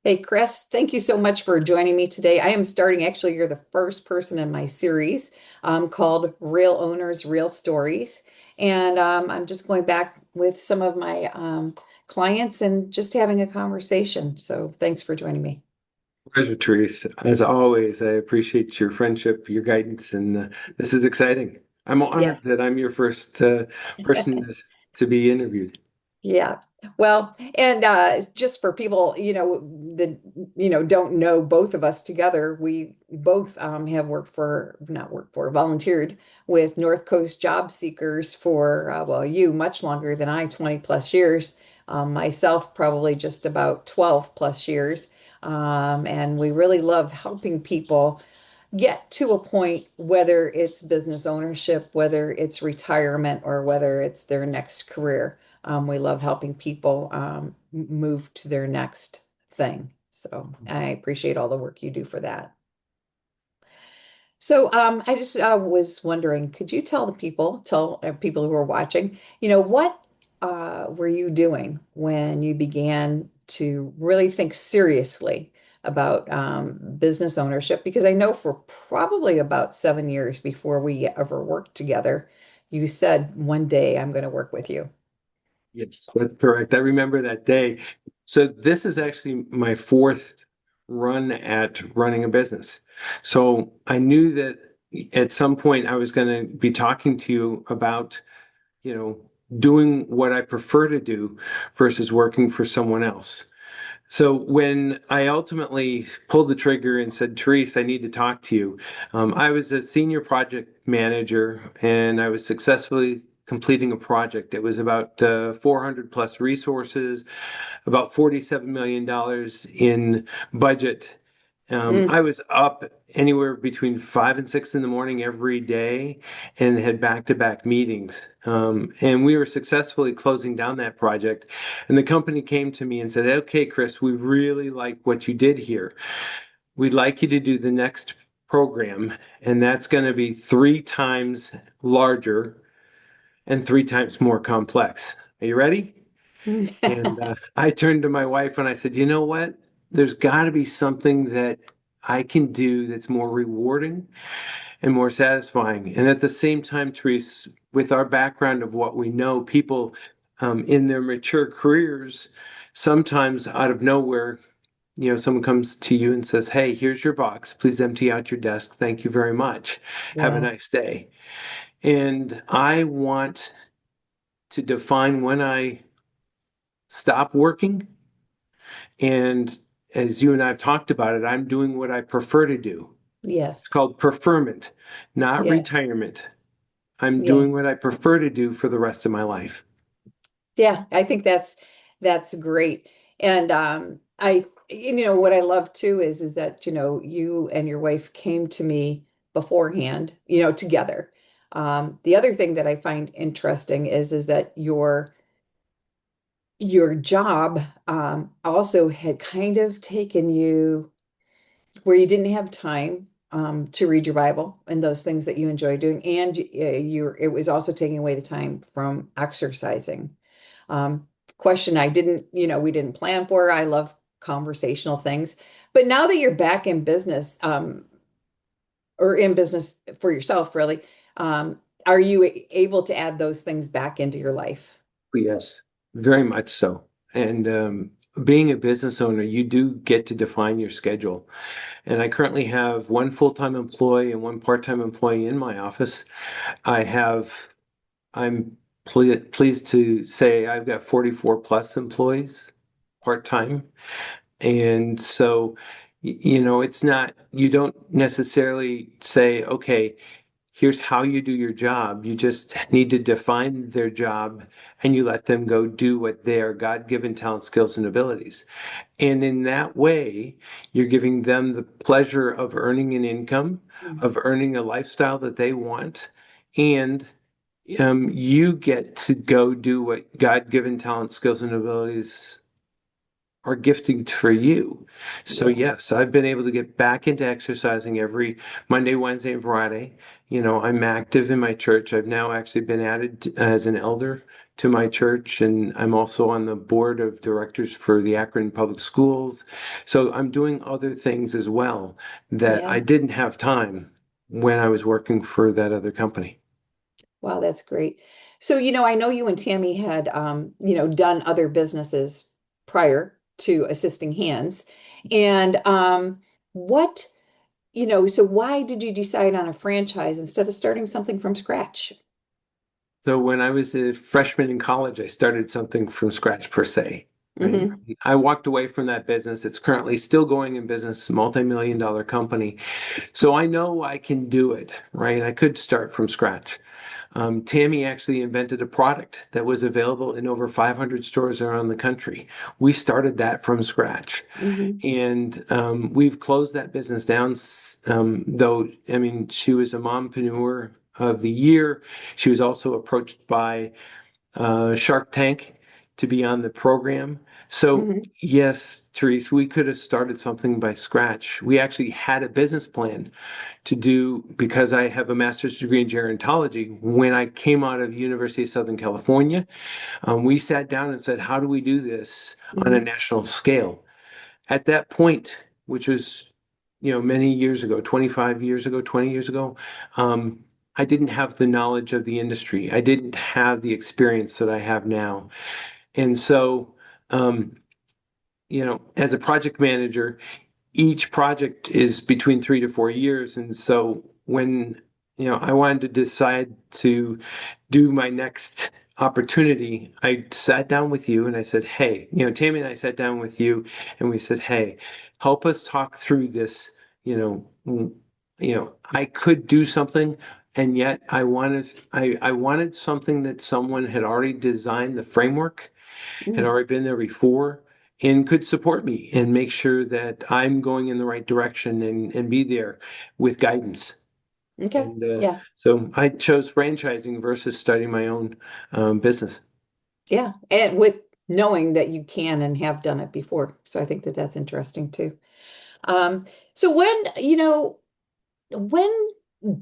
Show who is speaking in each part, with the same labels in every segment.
Speaker 1: Hey, Chris, thank you so much for joining me today. I am starting, actually, you're the first person in my series called Real Owners, Real Stories. And I'm just going back with some of my clients and just having a conversation. So thanks for joining me.
Speaker 2: Pleasure, Terese. As always, I appreciate your friendship, your guidance, and this is exciting. I'm
Speaker 1: Yeah.
Speaker 2: honored that I'm your first person to be interviewed.
Speaker 1: Yeah. Well, and just for people, that don't know both of us together, we both have worked for, not worked for, volunteered with North Coast job seekers for well, you much longer than I, 20 plus years. Myself, probably just about 12 plus years. And we really love helping people get to a point, whether it's business ownership, whether it's retirement, or whether it's their next career. We love helping people move to their next thing. So I appreciate all the work you do for that. So I just was wondering, could you tell the people, tell people who are watching, what were you doing when you began to really think seriously about business ownership? Because I know for probably about 7 years before we ever worked together, you said one day I'm going to work with you.
Speaker 2: Yes, that's correct. I remember that day. So this is actually my fourth run at running a business. So I knew that at some point I was going to be talking to you about, you know, doing what I prefer to do versus working for someone else. So when I ultimately pulled the trigger and said, Terese, I need to talk to you, I was a senior project manager and I was successfully completing a project. It was about 400 plus resources, about $47 million in budget.
Speaker 1: Mm.
Speaker 2: I was up anywhere between 5 and 6 in the morning every day and had back-to-back meetings. And we were successfully closing down that project. And the company came to me and said, okay, Chris, we really like what you did here. We'd like you to do the next program, and that's going to be 3 times larger and 3 times more complex. Are you ready? And I turned to my wife and I said, you know what? There's got to be something that I can do that's more rewarding and more satisfying. And at the same time, Therese, with our background of what we know, people in their mature careers, sometimes out of nowhere, someone comes to you and says, hey, here's your box. Please empty out your desk. Thank you very much. Have a
Speaker 1: Yeah.
Speaker 2: nice day. And I want to define when I stop working. And as you and I have talked about it, I'm doing what I prefer to do. It's
Speaker 1: Yes.
Speaker 2: called preferment, not
Speaker 1: Yes.
Speaker 2: retirement. I'm
Speaker 1: Yeah.
Speaker 2: doing what I prefer to do for the rest of my life.
Speaker 1: Yeah, I think that's great. And what I love too is that, you and your wife came to me beforehand, together. The other thing that I find interesting is that your job also had kind of taken you where you didn't have time to read your Bible and those things that you enjoy doing, and it was also taking away the time from exercising. Question I didn't, we didn't plan for. I love conversational things. But now that you're back in business, or in business for yourself, really, are you able to add those things back into your life?
Speaker 2: Yes, very much so. And being a business owner, you do get to define your schedule. And I currently have one full-time employee and one part-time employee in my office. I have, I'm pleased to say I've got 44 plus employees part-time. And so, it's not, you don't necessarily say, okay, here's how you do your job. You just need to define their job and you let them go do what their God-given talent, skills, and abilities. And in that way, you're giving them the pleasure of earning an income, of earning a lifestyle that they want. And you get to go do what God-given talent, skills, and abilities are gifting for you. So yes, I've been able to get back into exercising every Monday, Wednesday, and Friday. I'm active in my church. I've now actually been added as an elder to my church, and I'm also on the board of directors for the Akron Public Schools. So I'm doing other things as well that I
Speaker 1: Yeah.
Speaker 2: didn't have time when I was working for that other company.
Speaker 1: Wow, that's great. So, I know you and Tammy had, done other businesses prior to Assisting Hands. And what, so why did you decide on a franchise instead of starting something from scratch?
Speaker 2: So when I was a freshman in college, I started something from scratch per se, right?
Speaker 1: Hmm.
Speaker 2: I walked away from that business. It's currently still going in business, multi-million-dollar company. So I know I can do it, right? I could start from scratch. Tammy actually invented a product that was available in over 500 stores around the country. We started that from scratch.
Speaker 1: Hmm.
Speaker 2: And we've closed that business down, though, I mean, she was a mompreneur of the year. She was also approached by Shark Tank to be on the program. So,
Speaker 1: Hmm.
Speaker 2: yes, Terese, we could have started something by scratch. We actually had a business plan to do because I have a master's degree in gerontology. When I came out of University of Southern California, we sat down and said, how do we do this on a
Speaker 1: Hmm.
Speaker 2: national scale? At that point, which was, many years ago, 25 years ago, 20 years ago, um, I didn't have the knowledge of the industry. I didn't have the experience that I have now. And so, um, as a project manager, each project is between 3 to 4 years. And so when, I wanted to decide to do my next opportunity, I sat down with you and I said, hey, Tammy and I sat down with you and we said, hey, help us talk through this. I could do something, and yet I wanted something that someone had already designed the framework, had
Speaker 1: Hmm.
Speaker 2: already been there before, and could support me and make sure that I'm going in the right direction and be there with guidance.
Speaker 1: Okay.
Speaker 2: And
Speaker 1: Yeah.
Speaker 2: so I chose franchising versus starting my own business.
Speaker 1: Yeah. And with knowing that you can and have done it before. So I think that that's interesting too. Um, so when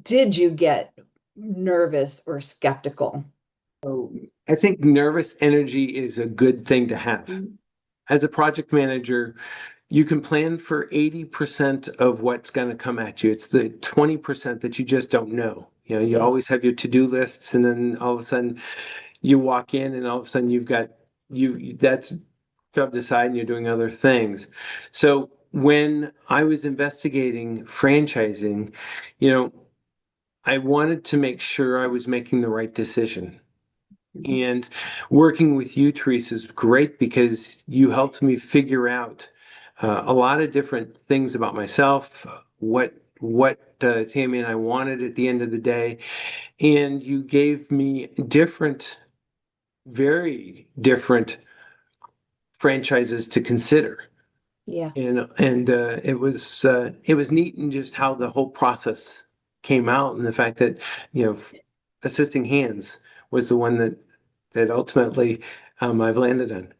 Speaker 1: did you get nervous or skeptical?
Speaker 2: So I think nervous energy is a good thing to have.
Speaker 1: Mm.
Speaker 2: As a project manager, you can plan for 80% of what's going to come at you. It's the 20% that you just don't know. You
Speaker 1: Yeah.
Speaker 2: always have your to-do lists, and then all of a sudden you walk in, and all of a sudden you've got that's shoved aside, and you're doing other things. So when I was investigating franchising, you know, I wanted to make sure I was making the right decision.
Speaker 1: Mhm.
Speaker 2: And working with you, Teresa, is great because you helped me figure out a lot of different things about myself, what Tammy and I wanted at the end of the day, and you gave me very different franchises to consider.
Speaker 1: Yeah.
Speaker 2: And it was neat in just how the whole process came out, and the fact that assisting hands was the one that ultimately I've landed on.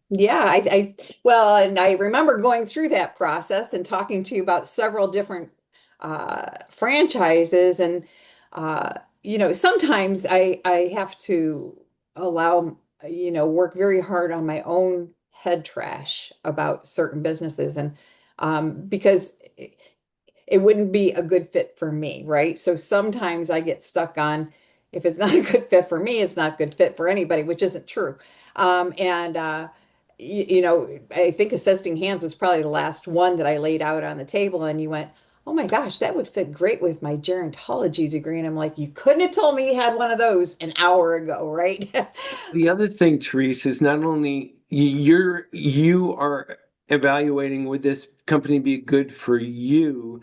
Speaker 1: Yeah, well, and I remember going through that process and talking to you about several different franchises, and sometimes I have to allow, work very hard on my own head trash about certain businesses, and because it wouldn't be a good fit for me, right? So sometimes I get stuck on if it's not a good fit for me, it's not a good fit for anybody, which isn't true. And I think Assisting Hands was probably the last one that I laid out on the table, and you went, "Oh my gosh, that would fit great with my gerontology degree." And I'm like, "You couldn't have told me you had one of those an hour ago, right?"
Speaker 2: The other thing, Therese, is not only you are evaluating would this company be good for you.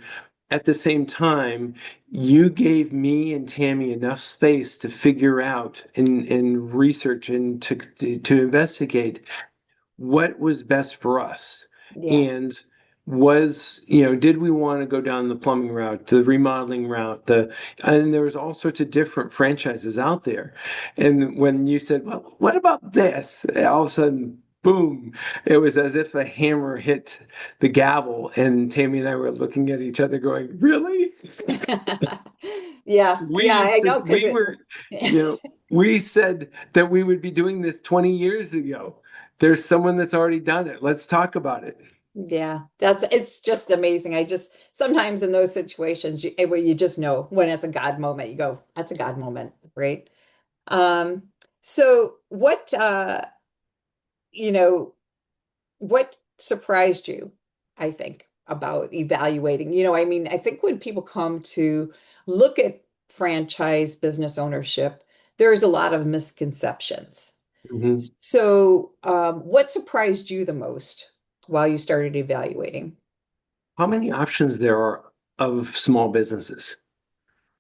Speaker 2: At the same time, you gave me and Tammy enough space to figure out and research and to investigate what was best for us.
Speaker 1: Yes.
Speaker 2: And did we want to go down the plumbing route, the remodeling route, and there was all sorts of different franchises out there. And when you said, well, what about this? All of a sudden, boom. It was as if a hammer hit the gavel, and Tammy and I were looking at each other going, really?
Speaker 1: Yeah,
Speaker 2: We
Speaker 1: yeah, I
Speaker 2: used to,
Speaker 1: know because
Speaker 2: we
Speaker 1: it.
Speaker 2: were, you know, we said that we would be doing this 20 years ago. There's someone that's already done it. Let's talk about it.
Speaker 1: Yeah, it's just amazing. I just sometimes in those situations where you just know when it's a God moment, you go, that's a God moment, right? Um, so you know, what surprised you, I think, about evaluating? I mean, I think when people come to look at franchise business ownership, there's a lot of misconceptions.
Speaker 2: Mhm.
Speaker 1: So, what surprised you the most while you started evaluating?
Speaker 2: How many options there are of small businesses?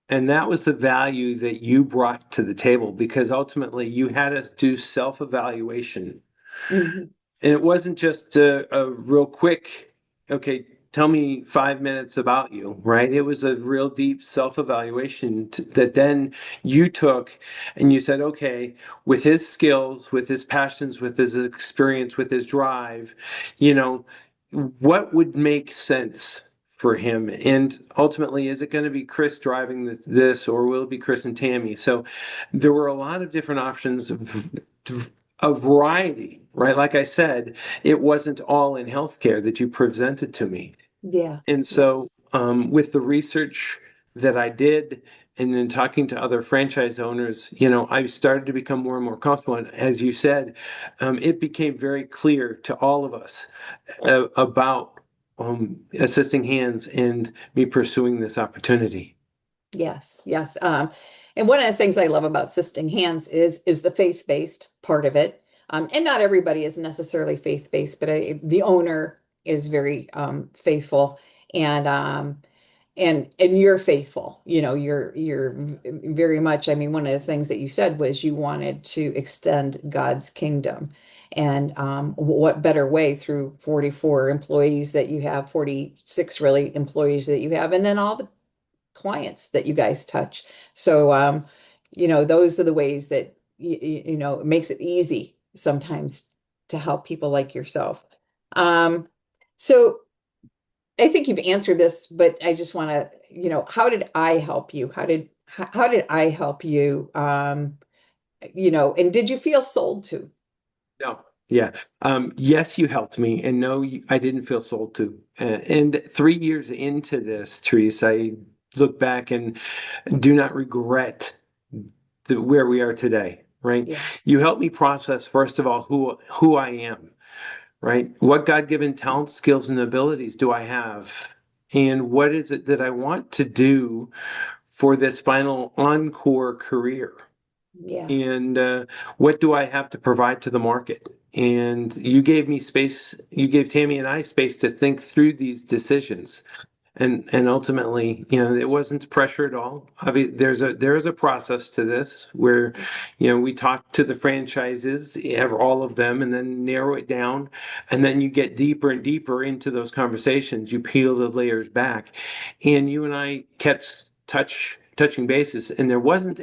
Speaker 2: And that was the value that you brought to the table because ultimately you had us do self-evaluation.
Speaker 1: Mhm.
Speaker 2: And it wasn't just a real quick, okay, tell me 5 minutes about you, right? It was a real deep self-evaluation that then you took and you said, okay, with his skills, with his passions, with his experience, with his drive, you know, what would make sense for him? And ultimately, is it going to be Chris driving this, or will it be Chris and Tammy? So there were a lot of different options of a variety, right? Like I said, it wasn't all in healthcare that you presented to me.
Speaker 1: Yeah.
Speaker 2: And
Speaker 1: Yeah.
Speaker 2: so, with the research that I did, and then talking to other franchise owners, I started to become more and more comfortable. And as you said, it became very clear to all of us about assisting hands and me pursuing this opportunity.
Speaker 1: Yes, yes. And one of the things I love about Assisting Hands is the faith-based part of it. And not everybody is necessarily faith-based, but the owner is very faithful, and and you're faithful. You're very much. I mean, one of the things that you said was you wanted to extend God's kingdom, and what better way through 44 employees that you have, 46 really employees that you have, and then all the clients that you guys touch. So, those are the ways that it makes it easy sometimes to help people like yourself. Um, so I think you've answered this, but I just want to, how did I help you? How did I help you? And did you feel sold to?
Speaker 2: No. Yeah. Yes, you helped me, and no, I didn't feel sold to. And 3 years into this, Therese, I look back and do not regret where we are today. Right?
Speaker 1: Yeah,
Speaker 2: You helped me process, first of all, who I am. Right? What God-given talents, skills, and abilities do I have, and what is it that I want to do for this final encore career?
Speaker 1: yeah,
Speaker 2: And what do I have to provide to the market? And you gave me space, you gave Tammy and I space to think through these decisions. And ultimately, it wasn't pressure at all. There's a process to this where, we talk to the franchises, all of them, and then narrow it down, and then you get deeper and deeper into those conversations. You peel the layers back, and you and I kept touching bases, and there wasn't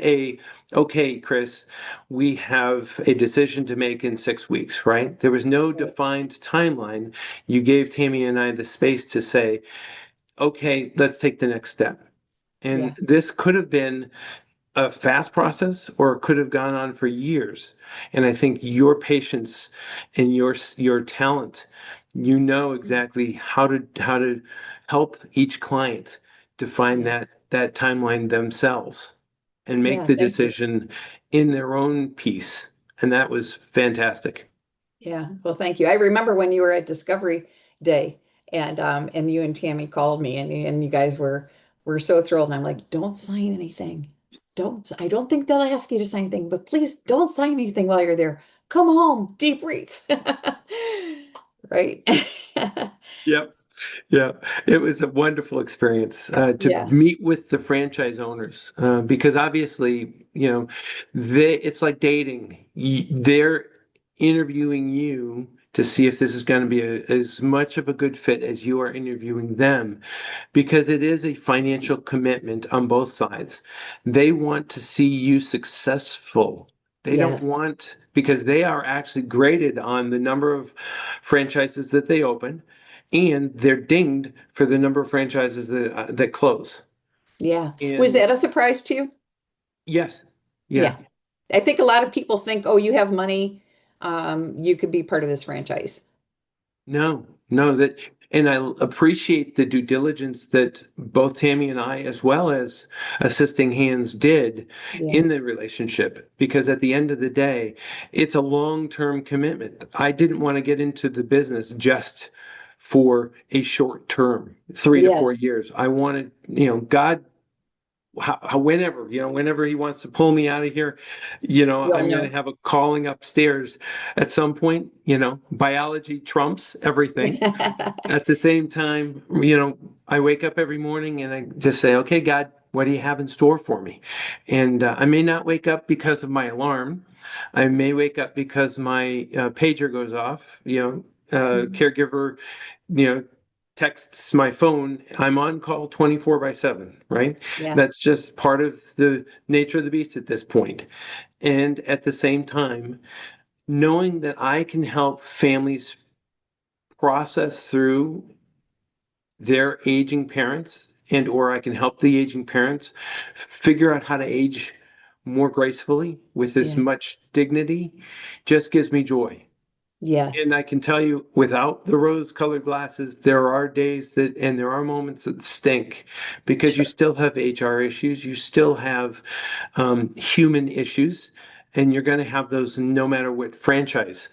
Speaker 2: okay, Chris, we have a decision to make in 6 weeks, right? There was no
Speaker 1: right.
Speaker 2: defined timeline. You gave Tammy and I the space to say, okay, let's take the next step. And
Speaker 1: Yeah,
Speaker 2: this could have been a fast process or it could have gone on for years. And I think your patience and your talent, exactly how to help each client define
Speaker 1: yeah,
Speaker 2: that timeline themselves and make
Speaker 1: yeah.
Speaker 2: the
Speaker 1: Thank you.
Speaker 2: decision in their own piece. And that was fantastic.
Speaker 1: Yeah, well, thank you. I remember when you were at Discovery Day, and you and Tammy called me, and you guys were so thrilled. And I'm like, don't sign anything. I don't think they'll ask you to sign anything, but please don't sign anything while you're there. Come home, debrief. Right?
Speaker 2: Yep. Yeah, it was a wonderful experience to
Speaker 1: Yeah,
Speaker 2: meet with the franchise owners because obviously, it's like dating. They're interviewing you to see if this is going to be as much of a good fit as you are interviewing them because it is a financial commitment on both sides. They want to see you successful They don't
Speaker 1: Yeah.
Speaker 2: want, because they are actually graded on the number of franchises that they open, and they're dinged for the number of franchises that close.
Speaker 1: Yeah. Was
Speaker 2: And
Speaker 1: that a surprise to you?
Speaker 2: yes, yeah.
Speaker 1: Yeah. I think a lot of people think, oh, you have money, you could be part of this franchise.
Speaker 2: No, no, that, and I appreciate the due diligence that both Tammy and I, as well as assisting hands, did
Speaker 1: Yeah.
Speaker 2: in the relationship. Because at the end of the day, it's a long-term commitment. I didn't want to get into the business just for a short term, 3 to 4 years. I wanted, God, whenever, whenever he wants to pull me out of here,
Speaker 1: You'll
Speaker 2: I'm going to
Speaker 1: know.
Speaker 2: have a calling upstairs at some point. Biology trumps everything. At the same time, I wake up every morning and I just say, okay, God, what do you have in store for me? And I may not wake up because of my alarm. I may wake up because my pager goes off, caregiver, you know, texts my phone. I'm on call 24/7, right?
Speaker 1: Yeah.
Speaker 2: That's just part of the nature of the beast at this point. And at the same time, knowing that I can help families process through their aging parents, and or I can help the aging parents figure out how to age more gracefully with as
Speaker 1: Yeah.
Speaker 2: much dignity, just gives me joy.
Speaker 1: Yes.
Speaker 2: And I can tell you, without the rose-colored glasses, there are days that, and there are moments that stink, because you
Speaker 1: Sure.
Speaker 2: still have HR issues, you still have human issues, and you're going to have those no matter what franchise.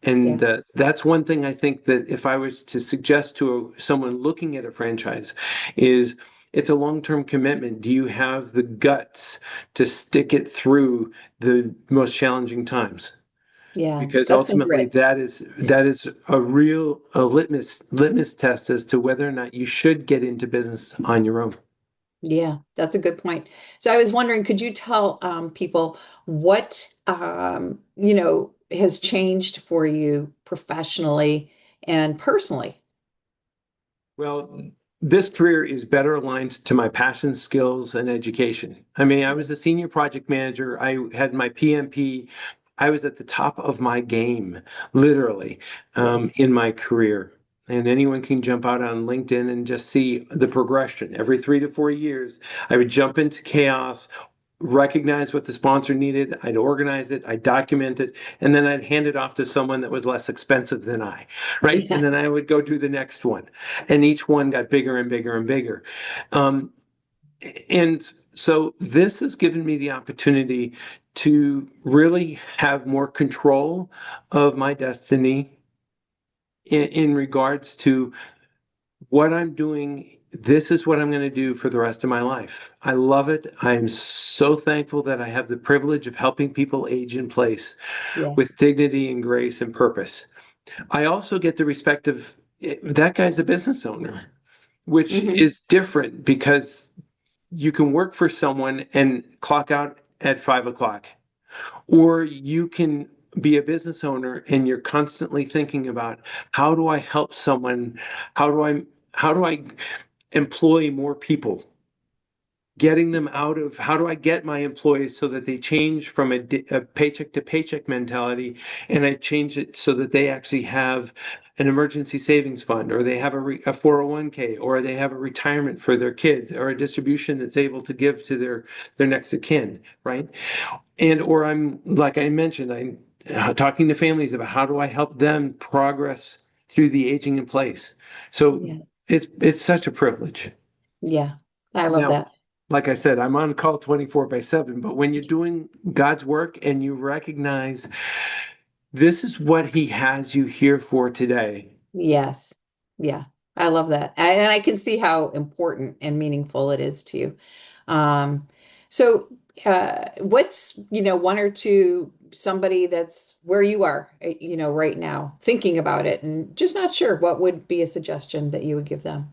Speaker 1: Yeah.
Speaker 2: And that's one thing I think that if I was to suggest to someone looking at a franchise is, it's a long-term commitment. Do you have the guts to stick it through the most challenging times?
Speaker 1: Yeah.
Speaker 2: Because
Speaker 1: That's some
Speaker 2: ultimately
Speaker 1: grit.
Speaker 2: that is a litmus test as to whether or not you should get into business on your own.
Speaker 1: Yeah, that's a good point. So I was wondering, could you tell people what has changed for you professionally and personally?
Speaker 2: Well, this career is better aligned to my passion, skills, and education. I mean, I was a senior project manager. I had my PMP. I was at the top of my game, literally,
Speaker 1: Yes.
Speaker 2: in my career. And anyone can jump out on LinkedIn and just see the progression. Every 3 to 4 years, I would jump into chaos, recognize what the sponsor needed, I'd organize it, I'd document it, and then I'd hand it off to someone that was less expensive than I, right? And
Speaker 1: Yeah.
Speaker 2: then I would go do the next one. And each one got bigger and bigger and bigger. Um, and so this has given me the opportunity to really have more control of my destiny in regards to what I'm doing. This is what I'm going to do for the rest of my life. I love it. I'm so thankful that I have the privilege of helping people age in place
Speaker 1: Yeah.
Speaker 2: with dignity and grace and purpose. I also get the respect of, that guy's a business owner, which
Speaker 1: Hmm.
Speaker 2: is different because you can work for someone and clock out at 5 o'clock, or you can be a business owner and you're constantly thinking about, how do I help someone? How do I employ more people? Getting them out of, how do I get my employees so that they change from a paycheck to paycheck mentality, and I change it so that they actually have an emergency savings fund, or they have a 401k, or they have a retirement for their kids, or a distribution that's able to give to their next of kin, right? And or I'm, like I mentioned, I'm talking to families about, how do I help them progress through the aging in place. So
Speaker 1: Yeah.
Speaker 2: it's such a privilege.
Speaker 1: Yeah. I love
Speaker 2: Now,
Speaker 1: that.
Speaker 2: like I said, I'm on call 24/7, but when you're doing God's work and you recognize this is what He has you here for today.
Speaker 1: Yes. Yeah. I love that. And I can see how important and meaningful it is to you. Um, so what's, one or two, somebody that's where you are, right now, thinking about it and just not sure, what would be a suggestion that you would give them?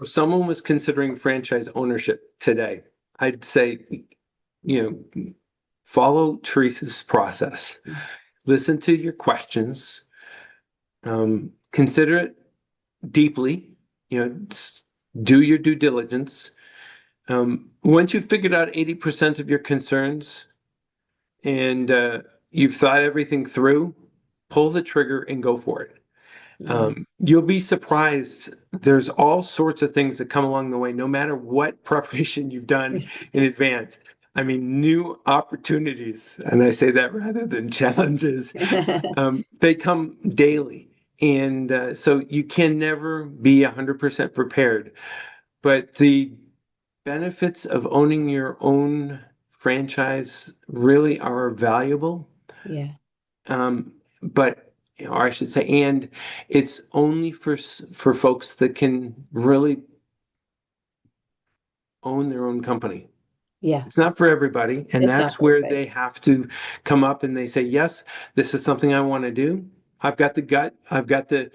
Speaker 2: If someone was considering franchise ownership today, I'd say, follow Teresa's process. Listen to your questions, consider it deeply, do your due diligence. Once you've figured out 80% of your concerns, and you've thought everything through, pull the trigger and go for it.
Speaker 1: Yeah.
Speaker 2: You'll be surprised. There's all sorts of things that come along the way, no matter what preparation you've done in advance. I mean, new opportunities, and I say that rather than challenges, they come daily. And so you can never be 100% prepared. But the benefits of owning your own franchise really are valuable.
Speaker 1: Yeah.
Speaker 2: But or I should say, and it's only for folks that can really own their own company.
Speaker 1: Yeah.
Speaker 2: It's not for everybody, and
Speaker 1: It's not
Speaker 2: that's where
Speaker 1: perfect.
Speaker 2: they have to come up and they say, "Yes, this is something I want to do. I've got the gut, I've got the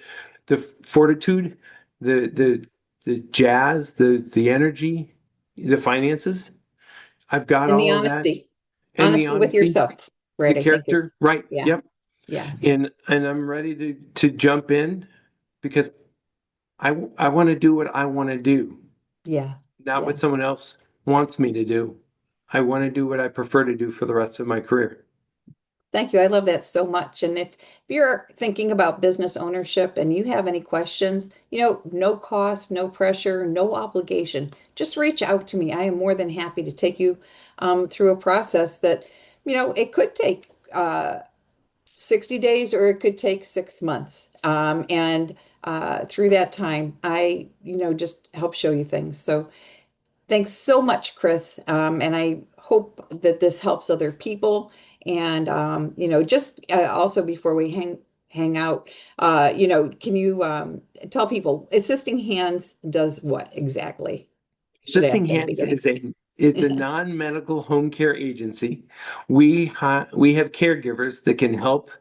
Speaker 2: fortitude, the the jazz, the energy, the finances. I've got
Speaker 1: And the
Speaker 2: all of that,
Speaker 1: honesty.
Speaker 2: and the
Speaker 1: Honesty with
Speaker 2: honesty,
Speaker 1: yourself,
Speaker 2: the
Speaker 1: right? I think is,
Speaker 2: character. Right?
Speaker 1: yeah.
Speaker 2: Yep.
Speaker 1: Yeah.
Speaker 2: And I'm ready to jump in because I want to do what I want to do,
Speaker 1: Yeah.
Speaker 2: not
Speaker 1: Yeah.
Speaker 2: what someone else wants me to do. I want to do what I prefer to do for the rest of my career.
Speaker 1: Thank you. I love that so much. And if you're thinking about business ownership and you have any questions, no cost, no pressure, no obligation, just reach out to me. I am more than happy to take you through a process that, it could take 60 days or it could take 6 months. And through that time, I, just help show you things. So thanks so much, Chris. And I hope that this helps other people. And just also before we hang out, can you tell people Assisting Hands does what exactly? Should
Speaker 2: Assisting
Speaker 1: ask in the
Speaker 2: Hands
Speaker 1: beginning.
Speaker 2: is a non-medical home care agency. We have caregivers that can help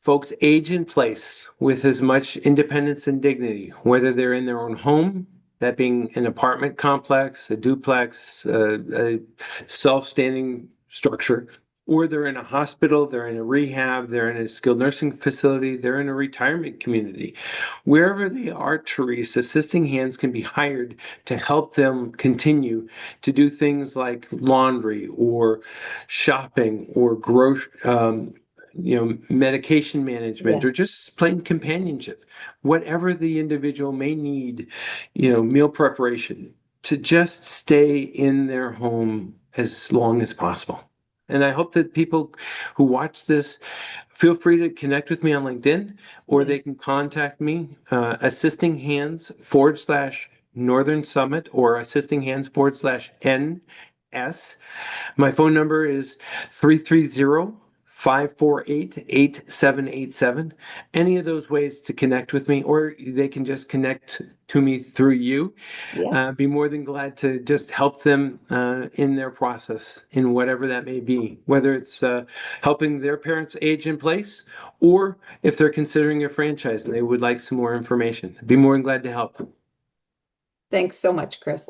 Speaker 2: folks age in place with as much independence and dignity, whether they're in their own home, that being an apartment complex, a duplex, a self-standing structure, or they're in a hospital, they're in a rehab, they're in a skilled nursing facility, they're in a retirement community. Wherever they are, Terese, Assisting Hands can be hired to help them continue to do things like laundry or shopping or medication management
Speaker 1: Yeah.
Speaker 2: or just plain companionship, whatever the individual may need, meal preparation to just stay in their home as long as possible. And I hope that people who watch this feel free to connect with me on LinkedIn or they
Speaker 1: Yes.
Speaker 2: can contact me, Assisting Hands /Northern Summit or Assisting Hands /NS. My phone number is 330-548-8787. Any of those ways to connect with me, or they can just connect to me through you.
Speaker 1: Yeah.
Speaker 2: Be more than glad to just help them in their process, in whatever that may be, whether it's helping their parents age in place, or if they're considering a franchise and they would like some more information. Be more than glad to help.
Speaker 1: Thanks so much, Chris.